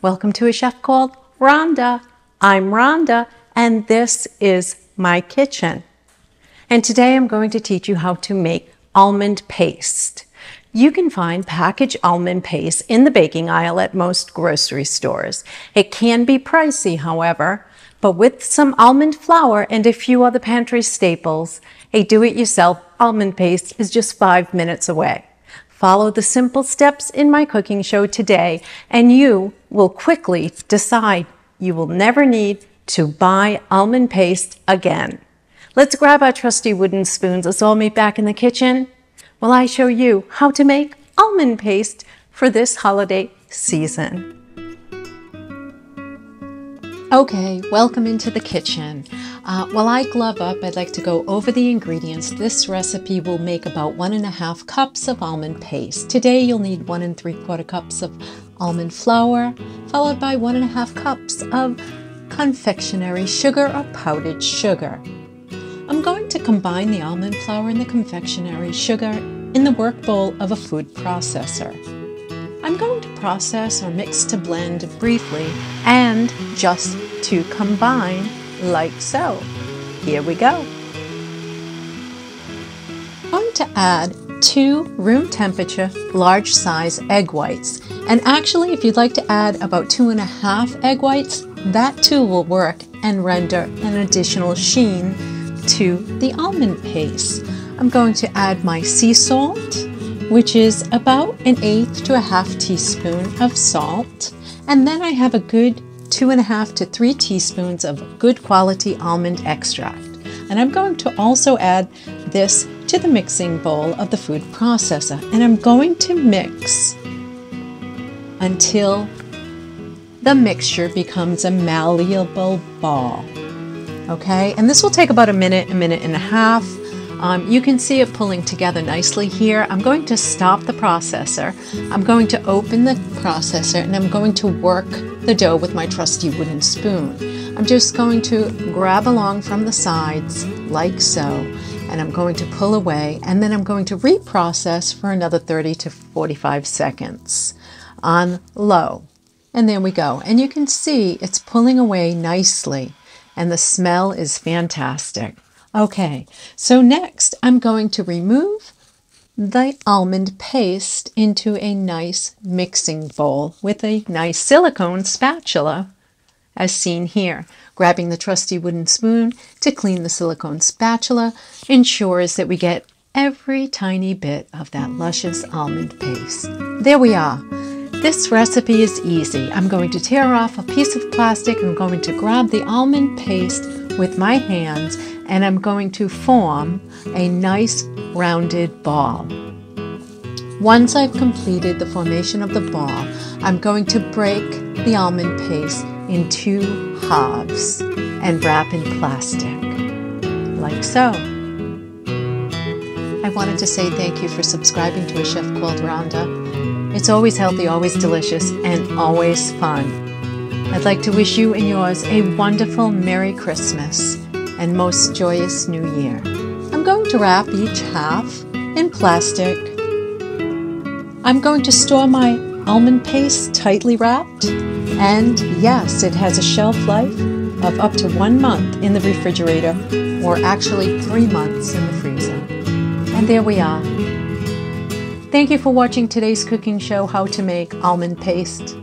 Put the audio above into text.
Welcome to a chef called Rhonda. I'm Rhonda, and this is my kitchen. And today I'm going to teach you how to make almond paste. You can find packaged almond paste in the baking aisle at most grocery stores. It can be pricey, however, but with some almond flour and a few other pantry staples, a do-it-yourself almond paste is just 5 minutes away. Follow the simple steps in my cooking show today, and you will quickly decide you will never need to buy almond paste again. Let's grab our trusty wooden spoons. Let's all meet back in the kitchen while I show you how to make almond paste for this holiday season. Okay, welcome into the kitchen. While I glove up, I'd like to go over the ingredients. This recipe will make about 1½ cups of almond paste. Today you'll need 1 3/4 cups of almond flour, followed by 1½ cups of confectionery sugar or powdered sugar. I'm going to combine the almond flour and the confectionery sugar in the work bowl of a food processor. I'm going to process or mix to blend briefly and just to combine like so. Here we go. I'm going to add 2 room temperature large size egg whites. And actually, if you'd like to add about 2½ egg whites, that too will work and render an additional sheen to the almond paste. I'm going to add my sea salt, which is about 1/8 to 1/2 teaspoon of salt. And then I have a good 2½ to 3 teaspoons of good quality almond extract. And I'm going to also add this to the mixing bowl of the food processor. And I'm going to mix until the mixture becomes a malleable ball. Okay, and this will take about a minute and a half. You can see it pulling together nicely here. I'm going to stop the processor. I'm going to open the processor and I'm going to work the dough with my trusty wooden spoon. I'm just going to grab along from the sides like so, and I'm going to pull away, and then I'm going to reprocess for another 30 to 45 seconds on low. And there we go. And you can see it's pulling away nicely, and the smell is fantastic. Okay, so next I'm going to remove the almond paste into a nice mixing bowl with a nice silicone spatula, as seen here. Grabbing the trusty wooden spoon to clean the silicone spatula ensures that we get every tiny bit of that luscious almond paste. There we are. This recipe is easy. I'm going to tear off a piece of plastic. I'm going to grab the almond paste with my hands, and I'm going to form a nice rounded ball. Once I've completed the formation of the ball, I'm going to break the almond paste in 2 halves and wrap in plastic, like so. I wanted to say thank you for subscribing to a chef called Rhonda. It's always healthy, always delicious, and always fun. I'd like to wish you and yours a wonderful Merry Christmas and most joyous New Year. I'm going to wrap each half in plastic. I'm going to store my almond paste tightly wrapped, and yes, it has a shelf life of up to 1 month in the refrigerator, or actually 3 months in the freezer. And there we are. Thank you for watching today's cooking show, How to Make Almond Paste.